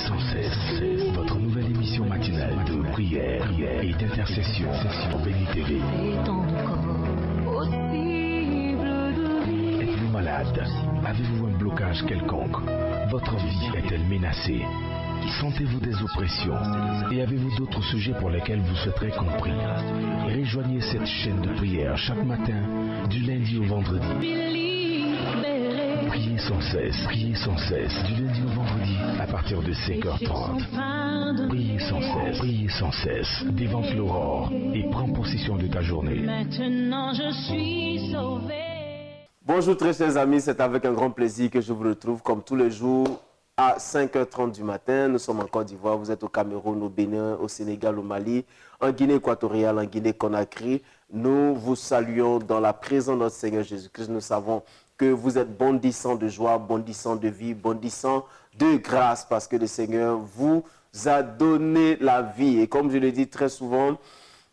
sans cesse, votre nouvelle émission matinale de prière et d'intercession sur Béni TV. Êtes-vous malade? Avez-vous un blocage quelconque? Votre vie est-elle menacée? Sentez-vous des oppressions? Et avez-vous d'autres sujets pour lesquels vous souhaiterez qu'on prie? Rejoignez cette chaîne de prière chaque matin, du lundi au vendredi. Priez sans cesse, du lundi au vendredi, à partir de 5h30. Priez sans cesse, dévante l'aurore et prends possession de ta journée. Maintenant je suis sauvé. Bonjour très chers amis, c'est avec un grand plaisir que je vous retrouve comme tous les jours à 5h30 du matin. Nous sommes en Côte d'Ivoire, vous êtes au Cameroun, au Bénin, au Sénégal, au Mali, en Guinée équatoriale, en Guinée-Conakry. Nous vous saluons dans la présence de notre Seigneur Jésus-Christ. Nous savons que vous êtes bondissants de joie, bondissants de vie, bondissants de grâce parce que le Seigneur vous a donné la vie. Et comme je le dis très souvent,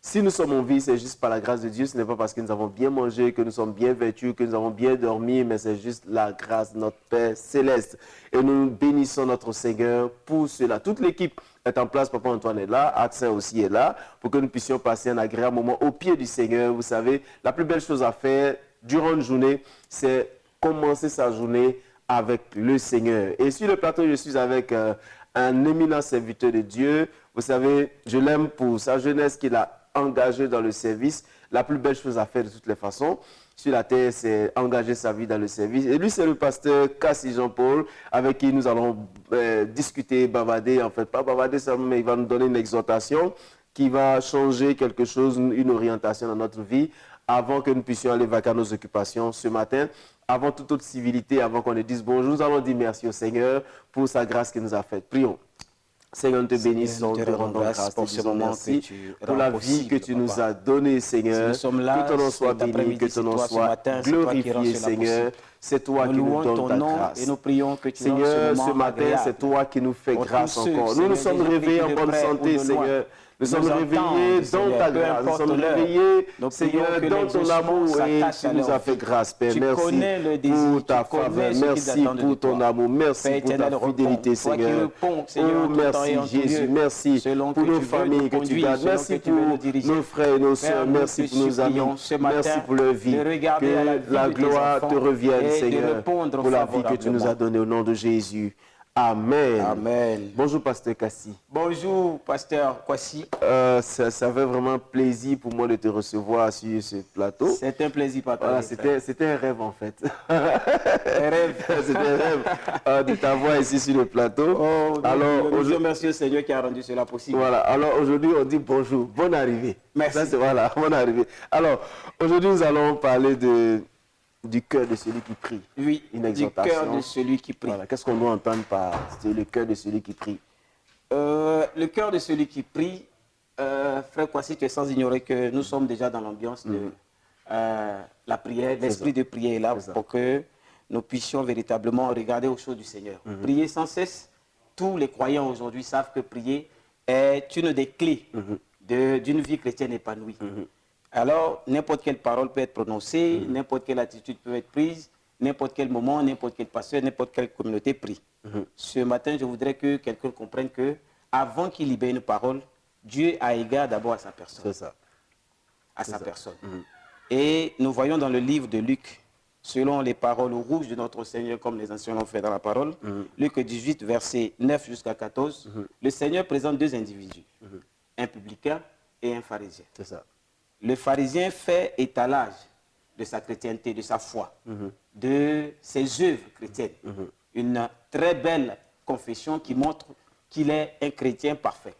si nous sommes en vie, c'est juste par la grâce de Dieu. Ce n'est pas parce que nous avons bien mangé, que nous sommes bien vêtus, que nous avons bien dormi, mais c'est juste la grâce de notre Père céleste. Et nous bénissons notre Seigneur pour cela. Toute l'équipe est en place. Papa Antoine est là, Axel aussi est là, pour que nous puissions passer un agréable moment au pied du Seigneur. Vous savez, la plus belle chose à faire durant une journée, c'est commencer sa journée avec le Seigneur. Et sur le plateau, je suis avec un éminent serviteur de Dieu. Vous savez, je l'aime pour sa jeunesse qu'il a engagé dans le service. La plus belle chose à faire de toutes les façons sur la terre, c'est engager sa vie dans le service. Et lui, c'est le pasteur Cassie Jean-Paul, avec qui nous allons discuter, bavarder, en fait, pas bavarder seulement, mais il va nous donner une exhortation qui va changer quelque chose, une orientation dans notre vie, avant que nous puissions aller vaquer à nos occupations ce matin. Avant toute autre civilité, avant qu'on ne dise bonjour, nous allons dire merci au Seigneur pour sa grâce qu'il nous a faite. Prions. Seigneur, nous te bénissons, te rendons grâce pour ce moment, merci pour la vie que tu nous as donnée, Seigneur. Que ton nom soit béni, que ton nom soit glorifié, Seigneur. C'est toi qui nous donnes ta grâce. Et nous prions que tu Seigneur, ce matin, c'est toi qui nous fais grâce encore. Nous nous sommes réveillés en bonne santé, Seigneur. Nous sommes réveillés dans ta grâce. Nous sommes réveillés, Seigneur, dans ton amour. Et tu nous as fait grâce, Père. Merci pour ta faveur. Merci pour ton amour. Merci pour ta fidélité, Seigneur. Oh, merci, Jésus. Merci pour nos familles que tu gardes. Merci pour nos frères et nos sœurs. Merci pour nos amis. Merci pour leur vie. Que la gloire te revienne, Seigneur, pour la vie que tu nous as donnée au nom de Jésus. Amen. Amen. Bonjour, pasteur Cassie. Bonjour, pasteur Kwasi. Ça fait vraiment plaisir pour moi de te recevoir sur ce plateau. C'est un plaisir, papa. Voilà, c'était un rêve, en fait. Un rêve. C'était un rêve de t'avoir ici sur le plateau. Oh, alors, aujourd'hui, merci au Seigneur qui a rendu cela possible. Voilà, alors aujourd'hui, on dit bonjour, bonne arrivée. Merci. Ça, voilà, bonne arrivée. Alors, aujourd'hui, nous allons parler du cœur de celui qui prie. Oui, une exhortation. Du cœur de celui qui prie. Voilà. Qu'est-ce qu'on doit entendre par le cœur de celui qui prie? Le cœur de celui qui prie, frère Kwasi, tu es sans ignorer que nous sommes déjà dans l'ambiance de la prière, l'esprit de prière est là pour que nous puissions véritablement regarder aux choses du Seigneur. Prier sans cesse. Tous les croyants aujourd'hui savent que prier est une des clés d'une vie chrétienne épanouie. Alors, n'importe quelle parole peut être prononcée, n'importe quelle attitude peut être prise, n'importe quel moment, n'importe quel pasteur, n'importe quelle communauté prie. Ce matin, je voudrais que quelqu'un comprenne que, avant qu'il libère une parole, Dieu a égard d'abord à sa personne. C'est ça. À sa personne. Et nous voyons dans le livre de Luc, selon les paroles rouges de notre Seigneur, comme les anciens l'ont fait dans la parole, Luc 18, versets 9 jusqu'à 14, le Seigneur présente deux individus, un publicain et un pharisien. C'est ça. Le pharisien fait étalage de sa chrétienté, de sa foi, de ses œuvres chrétiennes. Une très belle confession qui montre qu'il est un chrétien parfait,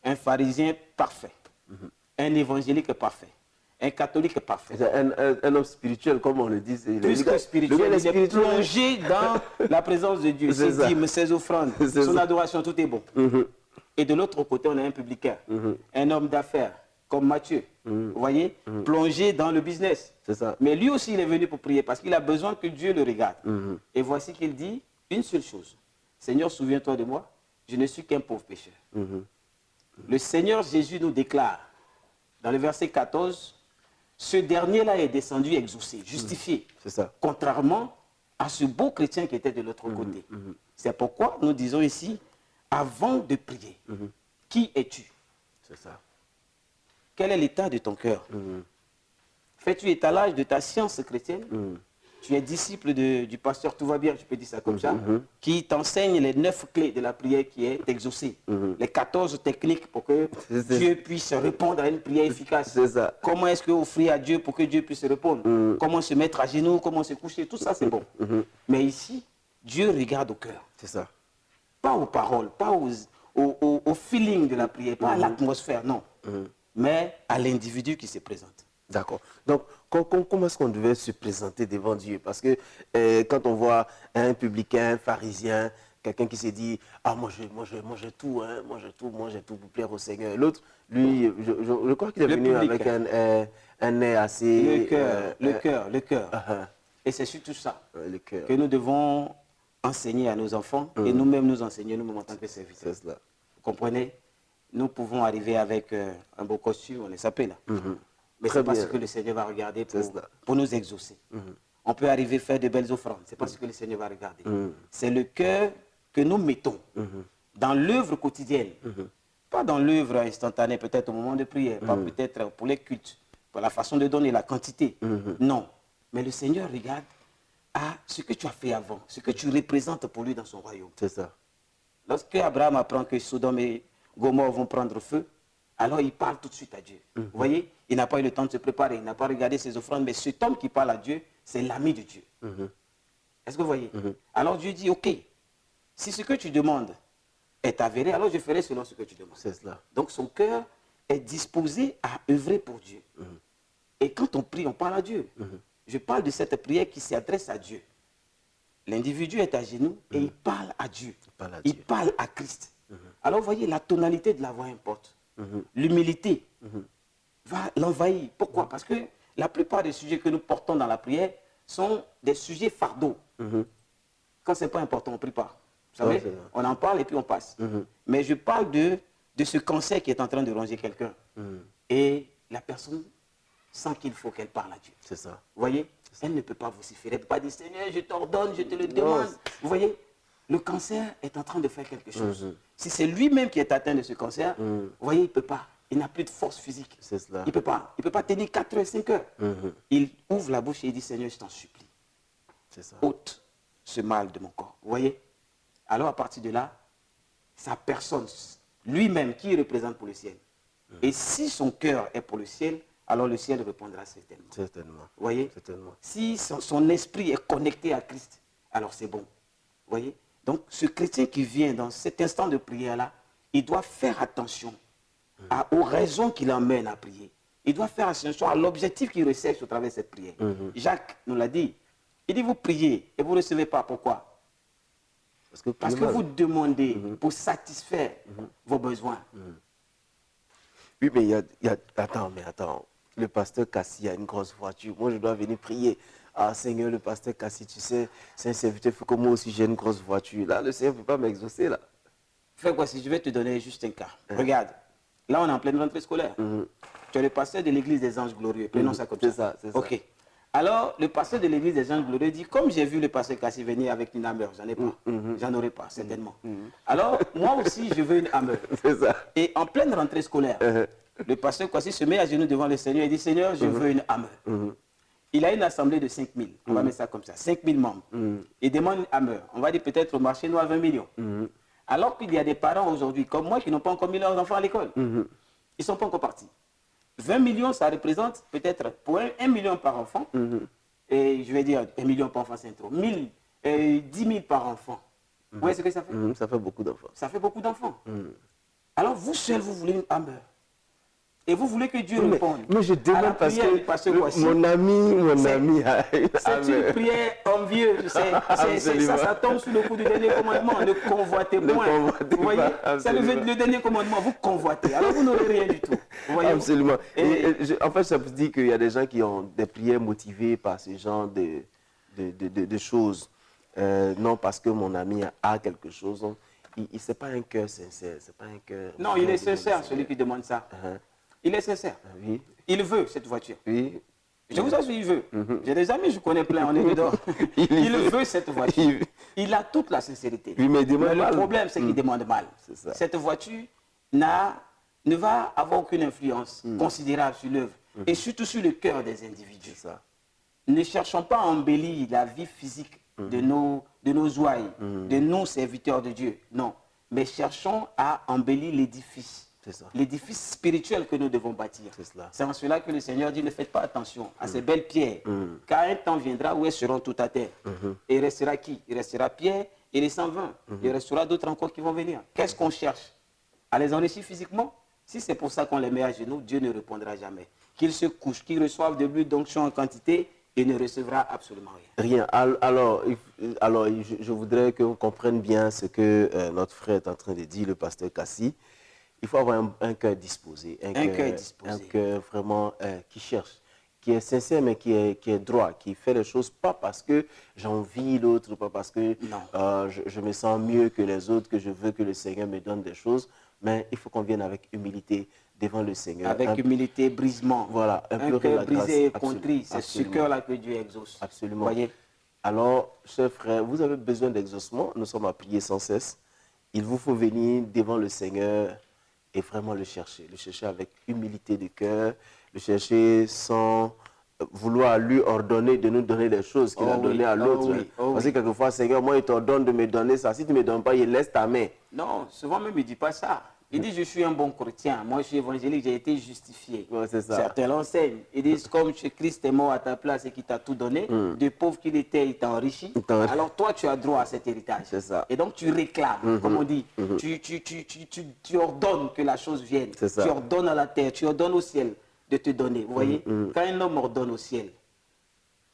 un pharisien parfait, un évangélique parfait, un catholique parfait. Un homme spirituel, comme on le dit. Plus que spirituel, il est plongé dans la présence de Dieu. Ses dîmes, ses offrandes, son adoration, tout est bon. Et de l'autre côté, on a un publicain, un homme d'affaires, comme Matthieu, vous voyez, plongé dans le business. C'est ça. Mais lui aussi, il est venu pour prier parce qu'il a besoin que Dieu le regarde. Et voici qu'il dit une seule chose. Seigneur, souviens-toi de moi, je ne suis qu'un pauvre pécheur. Le Seigneur Jésus nous déclare, dans le verset 14, ce dernier-là est descendu exaucé, justifié. C'est ça. Contrairement à ce beau chrétien qui était de l'autre côté. C'est pourquoi nous disons ici, avant de prier, qui es-tu? C'est ça. Quel est l'état de ton cœur? Fais-tu étalage de ta science chrétienne? Tu es disciple du pasteur, tout va bien, je peux dire ça comme ça, qui t'enseigne les 9 clés de la prière qui est exaucée. Les 14 techniques pour que Dieu puisse répondre à une prière efficace. C'est ça. Comment est-ce qu'offrir à Dieu pour que Dieu puisse répondre? Comment se mettre à genoux, comment se coucher, tout ça c'est bon. Mais ici, Dieu regarde au cœur. C'est ça. Pas aux paroles, pas au feeling de la prière, pas à l'atmosphère, non. Mais à l'individu qui se présente. D'accord. Donc, comment est-ce qu'on devait se présenter devant Dieu? Parce que quand on voit un publicain, un pharisien, quelqu'un qui s'est dit « Ah, moi j'ai tout, hein, moi j'ai tout pour plaire au Seigneur. » L'autre, lui, je crois qu'il est venu avec un nez assez... Le cœur. Et c'est surtout ça que nous devons enseigner à nos enfants et nous-mêmes nous enseigner nous-mêmes en tant que serviteurs. C'est cela. Vous comprenez? Nous pouvons arriver avec un beau costume, on est sapé là. Mais ce n'est pas ce que le Seigneur va regarder pour nous exaucer. On peut arriver à faire de belles offrandes. Ce n'est pas ce que le Seigneur va regarder. C'est le cœur que nous mettons dans l'œuvre quotidienne. Pas dans l'œuvre instantanée, peut-être au moment de prière, pas peut-être pour les cultes, pour la façon de donner, la quantité. Non. Mais le Seigneur regarde à ce que tu as fait avant, ce que tu représentes pour lui dans son royaume. C'est ça. Lorsque Abraham apprend que Sodome et Gomorrhe vont prendre feu, alors il parle tout de suite à Dieu. Vous voyez, il n'a pas eu le temps de se préparer, il n'a pas regardé ses offrandes, mais cet homme qui parle à Dieu, c'est l'ami de Dieu. Est-ce que vous voyez? Alors Dieu dit, ok, si ce que tu demandes est avéré, alors je ferai selon ce que tu demandes. C'est cela. Donc son cœur est disposé à œuvrer pour Dieu. Et quand on prie, on parle à Dieu. Je parle de cette prière qui s'adresse à Dieu. L'individu est à genoux et il parle à Dieu. Il parle à Christ. Alors vous voyez, la tonalité de la voix importe. L'humilité va l'envahir. Pourquoi? Parce que la plupart des sujets que nous portons dans la prière sont des sujets fardeaux. Quand ce n'est pas important, on ne prie pas. Vous savez, on en parle et puis on passe. Mais je parle de ce cancer qui est en train de ronger quelqu'un. Et la personne sent qu'il faut qu'elle parle à Dieu. C'est ça. Vous voyez? Elle ne peut pas vociférer. Elle ne peut pas dire, Seigneur, je t'ordonne, je te le demande. Vous voyez? Le cancer est en train de faire quelque chose. Si c'est lui-même qui est atteint de ce cancer, vous voyez, il ne peut pas. Il n'a plus de force physique. C'est cela. Il ne peut pas. Il ne peut pas tenir 4 heures, 5 heures. Il ouvre la bouche et il dit, Seigneur, je t'en supplie. C'est ça. Ôte ce mal de mon corps. Vous voyez? Alors, à partir de là, sa personne, lui-même, qui représente pour le ciel. Et si son cœur est pour le ciel, alors le ciel répondra certainement. Certainement. Vous voyez? Certainement. Si son esprit est connecté à Christ, alors c'est bon. Vous voyez? Donc, ce chrétien qui vient dans cet instant de prière-là, il doit faire attention aux raisons qui l'emmènent à prier. Il doit faire attention à l'objectif qu'il recherche au travers de cette prière. Jacques nous l'a dit. Il dit, vous priez et vous ne recevez pas. Pourquoi? Parce que vous demandez pour satisfaire vos besoins. Oui, mais attends. Le pasteur Cassie a une grosse voiture. Moi, je dois venir prier. Ah, Seigneur, le pasteur Cassie, tu sais, c'est un serviteur. Il faut que moi aussi j'ai une grosse voiture. Là, le Seigneur ne peut pas m'exaucer, là. Fais quoi si je vais te donner juste un cas. Regarde, là, on est en pleine rentrée scolaire. Tu es le pasteur de l'église des anges glorieux. Prenons ça comme ça. C'est ça. Ok. Alors, le pasteur de l'église des anges glorieux dit, comme j'ai vu le pasteur Cassie venir avec une Hammer, j'en ai pas. J'en aurai pas, certainement. Alors, moi aussi, je veux une Hammer. C'est ça. Et en pleine rentrée scolaire, le pasteur Cassie se met à genoux devant le Seigneur et dit, Seigneur, je veux une Hammer. Il a une assemblée de 5000, on va mettre ça comme ça, 5000 membres. Il demande une Hammer. On va dire peut-être au marché noir 20 millions. Alors qu'il y a des parents aujourd'hui, comme moi, qui n'ont pas encore mis leurs enfants à l'école. Ils ne sont pas encore partis. 20 millions, ça représente peut-être pour 1 million par enfant. Et je vais dire 1 million par enfant, c'est trop. 10 000 par enfant. Vous voyez ce que ça fait? Ça fait beaucoup d'enfants. Ça fait beaucoup d'enfants. Alors vous seul, vous voulez une Hammer. Et vous voulez que Dieu réponde. Mais je demande parce que mon ami a une c'est une prière envieuse. Ça tombe sous le coup du dernier commandement. Ne convoitez point. Vous voyez? C'est le dernier commandement. Vous convoitez. Alors vous n'aurez rien du tout. Vous voyez? Absolument. En fait, ça vous dit qu'il y a des gens qui ont des prières motivées par ce genre de choses. Non, parce que mon ami a quelque chose. Ce n'est pas un cœur sincère. Pas un cœur. Non, il est sincère, celui qui demande ça. Il est sincère. Oui. Il veut cette voiture. Oui. Je vous assure, il veut. J'ai des amis, je connais plein, on est dedans. Il veut cette voiture. Il a toute la sincérité. Oui, mais il demande le mal. problème, c'est qu'il demande mal. C'est ça. Cette voiture ne va avoir aucune influence considérable sur l'œuvre et surtout sur le cœur des individus. C'est ça. Ne cherchons pas à embellir la vie physique de nos ouailles, de nos serviteurs de Dieu. Non. Mais cherchons à embellir l'édifice. C'est ça. L'édifice spirituel que nous devons bâtir. C'est cela. C'est en cela que le Seigneur dit, ne faites pas attention à ces belles pierres, car un temps viendra où elles seront toutes à terre. Et il restera qui? Il restera Pierre et les 120. Il restera d'autres encore qui vont venir. Qu'est-ce qu'on cherche? À les enrichir physiquement? Si c'est pour ça qu'on les met à genoux, Dieu ne répondra jamais. Qu'ils se couchent, qu'ils reçoivent de l'huile d'onction en quantité, il ne recevra absolument rien. Rien. Alors, je voudrais que vous compreniez bien ce que notre frère est en train de dire, le pasteur Kassi. Il faut avoir un cœur disposé. Un cœur vraiment qui cherche, qui est sincère, mais qui est droit, qui fait les choses pas parce que j'envie l'autre, pas parce que je me sens mieux que les autres, que je veux que le Seigneur me donne des choses, mais il faut qu'on vienne avec humilité devant le Seigneur. Avec humilité, brisement. Voilà, un cœur brisé et contrit, c'est ce cœur-là que Dieu exauce. Absolument. Voyez? Alors, chers frères, vous avez besoin d'exaucement. Nous sommes à prier sans cesse. Il vous faut venir devant le Seigneur et vraiment le chercher avec humilité de cœur, le chercher sans vouloir lui ordonner de nous donner des choses qu'il a données à l'autre. Parce que quelquefois, Seigneur, moi, il t'ordonne de me donner ça. Si tu ne me donnes pas, il laisse ta main. Non, souvent même, il ne dit pas ça. Il dit, je suis un bon chrétien. Moi, je suis évangélique, j'ai été justifié. Ouais, c'est ça. Certains l'enseignent. Ils disent, comme Christ est mort à ta place et qu'il t'a tout donné, de pauvre qu'il était, il t'a enrichi. Alors toi, tu as droit à cet héritage. C'est ça. Et donc, tu réclames, comme on dit. Tu ordonnes que la chose vienne. Tu ordonnes à la terre, tu ordonnes au ciel de te donner. Vous voyez, quand un homme ordonne au ciel,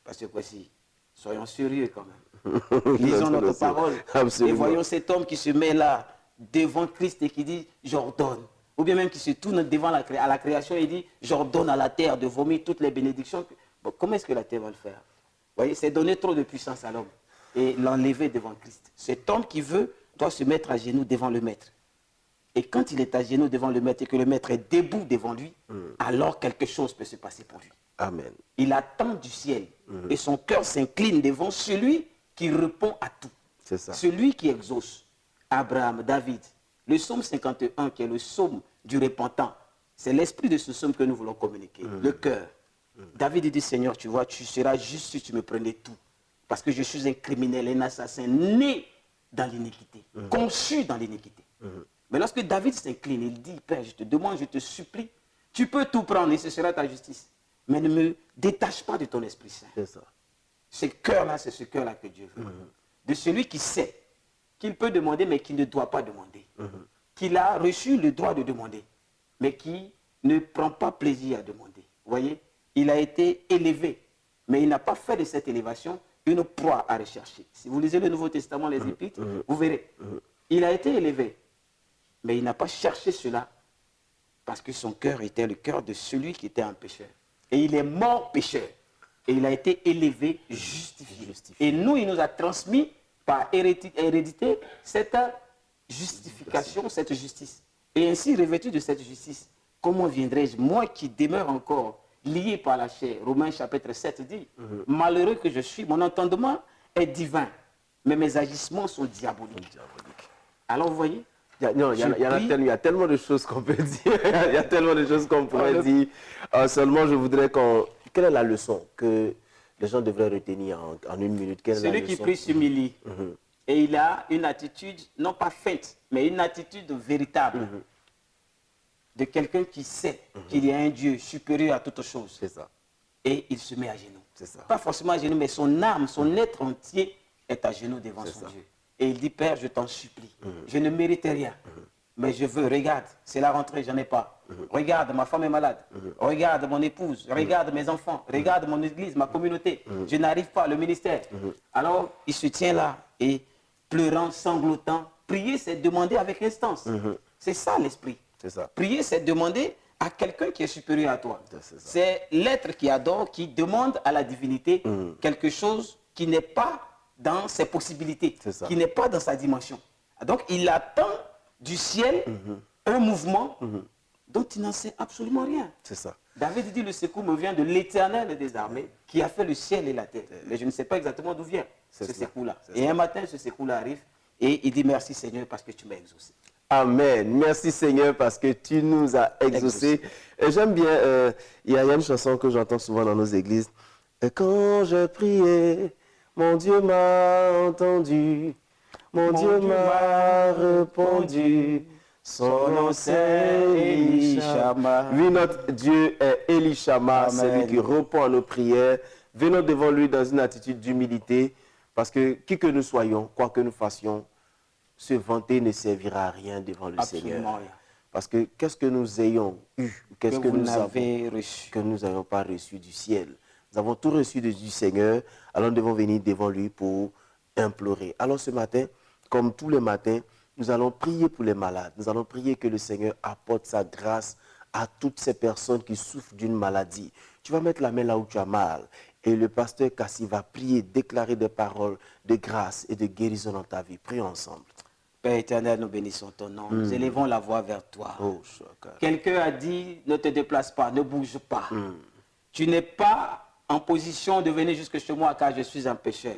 parce que voici, soyons sérieux quand même. Lisons notre parole. Absolument. Et voyons cet homme qui se met là, devant Christ et qui dit j'ordonne, ou bien même qui se tourne devant à la création et dit j'ordonne à la terre de vomir toutes les bénédictions. Bon, comment est-ce que la terre va le faire? Vous voyez, c'est donner trop de puissance à l'homme et l'enlever devant Christ. Cet homme qui veut doit se mettre à genoux devant le maître. Et quand il est à genoux devant le maître et que le maître est debout devant lui, alors quelque chose peut se passer pour lui. Amen. Il attend du ciel et son cœur s'incline devant celui qui répond à tout. C'est ça. Celui qui exauce. Abraham, David, le psaume 51 qui est le psaume du repentant, c'est l'esprit de ce psaume que nous voulons communiquer, le cœur. David dit, Seigneur, tu vois, tu seras juste si tu me prenais tout, parce que je suis un criminel, un assassin, né dans l'iniquité, conçu dans l'iniquité. Mais lorsque David s'incline, il dit, Père, je te demande, je te supplie, tu peux tout prendre et ce sera ta justice, mais ne me détache pas de ton Esprit Saint. C'est ça. Ce cœur-là, c'est ce cœur-là que Dieu veut. De celui qui sait qu'il peut demander, mais qui ne doit pas demander. Qu'il a reçu le droit de demander, mais qui ne prend pas plaisir à demander. Vous voyez, il a été élevé, mais il n'a pas fait de cette élévation une proie à rechercher. Si vous lisez le Nouveau Testament, les Épîtres, vous verrez. Il a été élevé, mais il n'a pas cherché cela, parce que son cœur était le cœur de celui qui était un pécheur. Et il est mort pécheur. Et il a été élevé, justifié. Et nous, il nous a transmis par hérédité cette justification, cette justice. Et ainsi, revêtu de cette justice, comment viendrais-je, moi qui demeure encore lié par la chair? Romains chapitre 7 dit, malheureux que je suis, mon entendement est divin, mais mes agissements sont diaboliques. Alors vous voyez, il y a tellement de choses qu'on peut dire, il y a tellement de choses qu'on pourrait dire. Seulement, je voudrais qu'on... Quelle est la leçon que les gens devraient retenir en une minute? Celui qui prie s'humilie. Et il a une attitude, non pas feinte, mais une attitude véritable de quelqu'un qui sait qu'il y a un Dieu supérieur à toute chose. C'est ça. Et il se met à genoux. C'est ça. Pas forcément à genoux, mais son âme, son être entier est à genoux devant son Dieu. Et il dit, Père, je t'en supplie. Je ne mérite rien. Mais je veux, regarde, c'est la rentrée, j'en ai pas. Regarde, ma femme est malade. Regarde mon épouse. Regarde mes enfants. Regarde mon église, ma communauté. Je n'arrive pas, le ministère. Alors, il se tient là et pleurant, sanglotant. Prier, c'est demander avec instance. C'est ça l'esprit. C'est ça. Prier, c'est demander à quelqu'un qui est supérieur à toi. C'est l'être qui adore, qui demande à la divinité quelque chose qui n'est pas dans ses possibilités, qui n'est pas dans sa dimension. Donc, il attend du ciel un mouvement dont il n'en sait absolument rien. C'est ça. David dit, le secours me vient de l'Éternel des armées, qui a fait le ciel et la terre. Mais je ne sais pas exactement d'où vient ce secours-là. Et un matin, ce secours-là arrive, et il dit, merci Seigneur, parce que tu m'as exaucé. Amen. Merci Seigneur parce que tu nous as exaucés. J'aime bien, il y a une chanson que j'entends souvent dans nos églises. Et quand je priais, mon Dieu m'a entendu, mon Dieu m'a répondu. Son nom c'est Elishama. Oui, notre Dieu est Elishama, celui qui répond à nos prières. Venons devant lui dans une attitude d'humilité, parce que qui que nous soyons, quoi que nous fassions, se vanter ne servira à rien devant le Seigneur. Rien. Parce que qu'est-ce que nous ayons eu, qu'est-ce que nous avons reçu, que nous n'avons pas reçu du ciel. Nous avons tout reçu du Seigneur, alors nous devons venir devant lui pour implorer. Alors ce matin, comme tous les matins, nous allons prier pour les malades. Nous allons prier que le Seigneur apporte sa grâce à toutes ces personnes qui souffrent d'une maladie. Tu vas mettre la main là où tu as mal. Et le pasteur Kassi va prier, déclarer des paroles de grâce et de guérison dans ta vie. Prions ensemble. Père éternel, nous bénissons ton nom. Nous élevons la voix vers toi. Quelqu'un a dit, ne te déplace pas, ne bouge pas. Tu n'es pas en position de venir jusque chez moi car je suis un pécheur.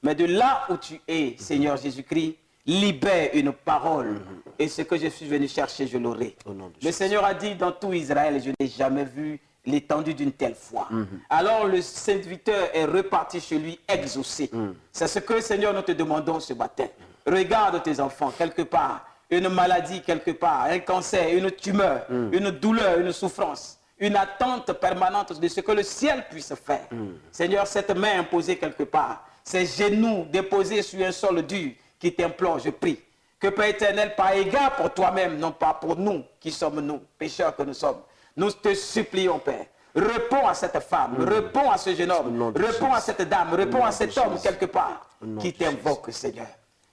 Mais de là où tu es, Seigneur Jésus-Christ, libère une parole. Et ce que je suis venu chercher, je l'aurai. Le Seigneur a dit dans tout Israël, je n'ai jamais vu l'étendue d'une telle foi. Alors le serviteur est reparti chez lui exaucé. C'est ce que, Seigneur, nous te demandons ce matin. Regarde tes enfants, quelque part, une maladie quelque part, un cancer, une tumeur, une douleur, une souffrance, une attente permanente de ce que le ciel puisse faire. Seigneur, cette main imposée quelque part, ces genoux déposés sur un sol dur qui t'implore, je prie. Que Père éternel, par égard pour toi-même, non pas pour nous, qui sommes nous, pécheurs que nous sommes, nous te supplions, Père. Réponds à cette femme, réponds à ce jeune homme, réponds à cette dame, réponds à cet homme quelque part qui t'invoque, Seigneur.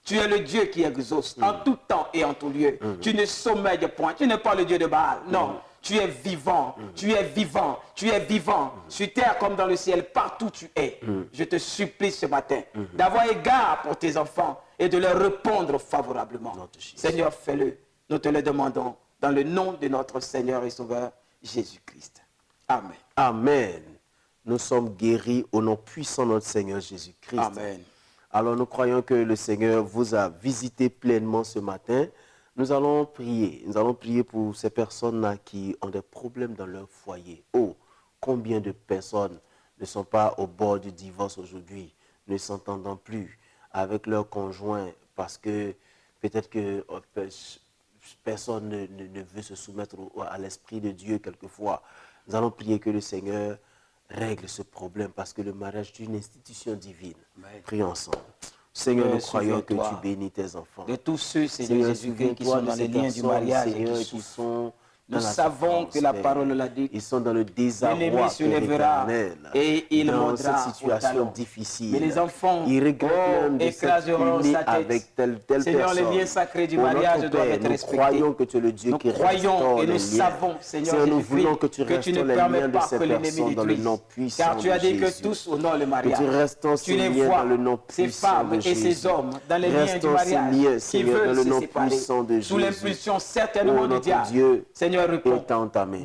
Tu es le Dieu qui exauce en tout temps et en tout lieu. Tu ne sommeilles point, tu n'es pas le Dieu de Baal, non. Tu es vivant, tu es vivant, tu es vivant, sur terre comme dans le ciel, partout tu es. Je te supplie ce matin d'avoir égard pour tes enfants et de leur répondre favorablement. Seigneur, fais-le. Nous te le demandons dans le nom de notre Seigneur et Sauveur Jésus-Christ. Amen. Amen. Nous sommes guéris au nom puissant de notre Seigneur Jésus-Christ. Amen. Alors nous croyons que le Seigneur vous a visité pleinement ce matin. Nous allons prier. Nous allons prier pour ces personnes-là qui ont des problèmes dans leur foyer. Oh, combien de personnes ne sont pas au bord du divorce aujourd'hui, ne s'entendant plus avec leur conjoint parce que peut-être que personne ne veut se soumettre à l'Esprit de Dieu quelquefois. Nous allons prier que le Seigneur règle ce problème parce que le mariage est une institution divine. Prions ensemble. Seigneur, nous croyons que tu bénis tes enfants. De tous ceux, Seigneur Jésus-Christ, qui sont dans les liens du mariage et qui sont... Nous savons que la parole l'a dit. Ils sont dans le désarroi éternel. Et il dans cette situation difficile. Mais les enfants écraseront sa tête. Avec telle Seigneur, personne. les liens sacrés du mariage doivent être respectés. Nous croyons que tu es le Dieu qui restaure et nous savons, Seigneur nous voulons que tu ne permets pas que l'ennemi dans le nom puissant car tu as dit que tous honorent le mariage. Tu les vois, ces femmes et ces hommes dans les liens du mariage qui veulent se séparer sous l'impulsion certainement du diable. Seigneur, réponds.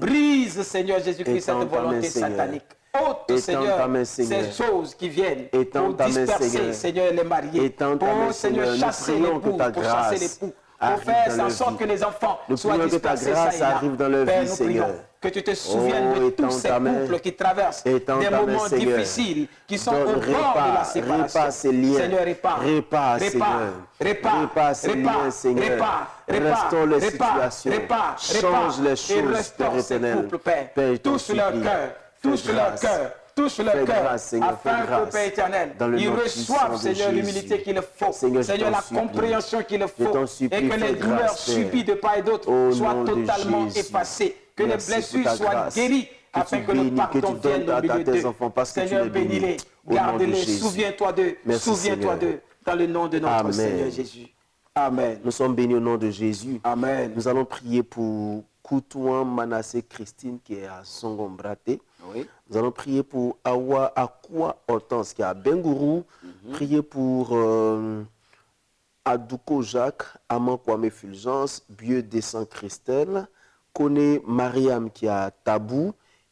Brise, Seigneur Jésus-Christ, cette volonté satanique. Ôte, Seigneur, ces choses qui viennent pour disperser, Seigneur, les mariés. Pour, Seigneur, chasser l'époux, pour chasser l'époux. Pour faire en sorte que les enfants soient dispersés, ça et là. Père, nous prions que tu te souviennes de tous ces couples qui traversent des moments difficiles, qui sont au bord de la séparation. Seigneur, répare, restaure les situations, change les choses, Père éternel. Touche leur cœur, touche leur cœur. Touche leur cœur, afin que, Père éternel, ils reçoivent, Seigneur, l'humilité qu'il faut, Seigneur, la compréhension qu'il faut, et que les douleurs subies de part et d'autre soient totalement effacées, que les blessures soient guéries, afin que le pardon vienne au milieu d'eux. Seigneur, bénis-les, garde-les, souviens-toi d'eux, dans le nom de notre Seigneur Jésus. Amen. Nous sommes bénis au nom de Jésus. Amen. Nous allons prier pour Koutouan Manassé Christine qui est à Songombraté. Oui. Nous allons prier pour Awa Akwa Hortense qui est à Bengourou. Prier pour Adouko Jacques, Aman Kwame Fulgence, Bieu Descent Christelle, Kone Mariam qui est à Tabou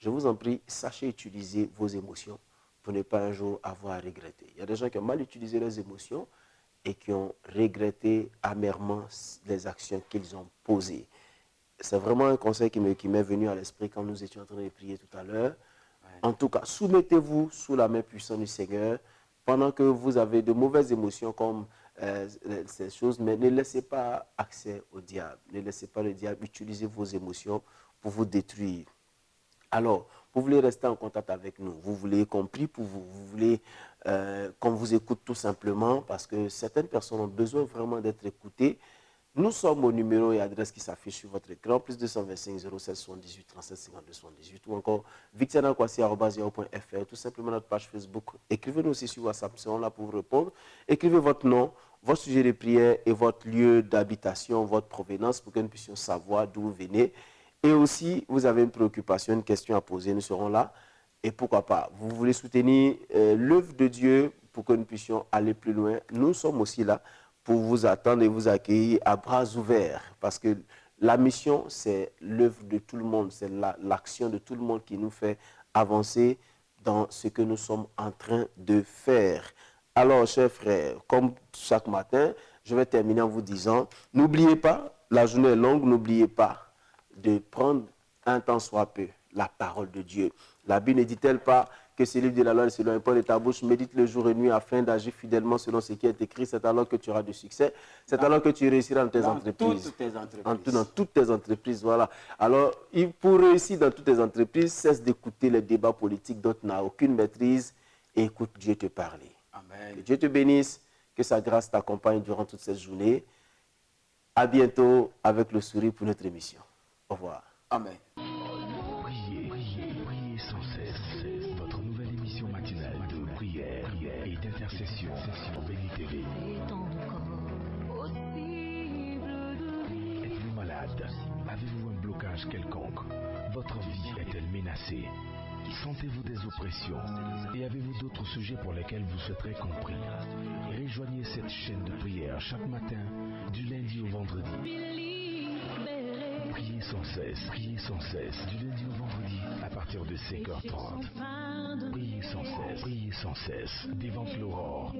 je vous en prie, sachez utiliser vos émotions. pour ne pas un jour avoir à regretter. Il y a des gens qui ont mal utilisé leurs émotions et qui ont regretté amèrement les actions qu'ils ont posées. C'est vraiment un conseil qui m'est venu à l'esprit quand nous étions en train de prier tout à l'heure. Ouais. En tout cas, soumettez-vous sous la main puissante du Seigneur pendant que vous avez de mauvaises émotions comme ces choses, mais ne laissez pas accès au diable. Ne laissez pas le diable utiliser vos émotions pour vous détruire. Alors, vous voulez rester en contact avec nous, vous voulez qu'on prie pour vous, vous voulez qu'on vous écoute tout simplement, parce que certaines personnes ont besoin vraiment d'être écoutées. Nous sommes au numéro et adresse qui s'affiche sur votre écran, plus 225 07 78 37 52 78, ou encore victianakwasi@yahoo.fr, tout simplement notre page Facebook. Écrivez-nous aussi sur WhatsApp, nous serons là pour vous répondre. Écrivez votre nom, votre sujet de prière et votre lieu d'habitation, votre provenance, pour que nous puissions savoir d'où vous venez. Et aussi, vous avez une préoccupation, une question à poser, nous serons là. Et pourquoi pas, vous voulez soutenir l'œuvre de Dieu pour que nous puissions aller plus loin. Nous sommes aussi là pour vous attendre et vous accueillir à bras ouverts. Parce que la mission, c'est l'œuvre de tout le monde, c'est l'action de tout le monde qui nous fait avancer dans ce que nous sommes en train de faire. Alors, chers frères, comme chaque matin, je vais terminer en vous disant, n'oubliez pas, la journée est longue, n'oubliez pas de prendre un temps soit peu la parole de Dieu. La Bible ne dit-elle pas que ce livre de la loi ne s'éloigne pas de ta bouche, médite le jour et nuit afin d'agir fidèlement selon ce qui est écrit. C'est alors que tu auras du succès, c'est alors que tu réussiras dans tes entreprises. Dans toutes tes entreprises, voilà. Alors, pour réussir dans toutes tes entreprises, cesse d'écouter les débats politiques dont tu n'as aucune maîtrise et écoute Dieu te parler. Amen. Que Dieu te bénisse, que sa grâce t'accompagne durant toute cette journée. À bientôt avec le sourire pour notre émission. Au revoir. Amen. Priez sans cesse. Votre nouvelle émission matinale de prière et d'intercession sur Béni TV. Êtes-vous malade? Avez-vous un blocage quelconque? Votre vie est-elle menacée? Sentez-vous des oppressions? Et avez-vous d'autres sujets pour lesquels vous souhaiterez compris? Rejoignez cette chaîne de prière chaque matin, du lundi au vendredi. Priez sans cesse, du lundi au vendredi, à partir de 5h30. Priez sans cesse, devant l'aurore.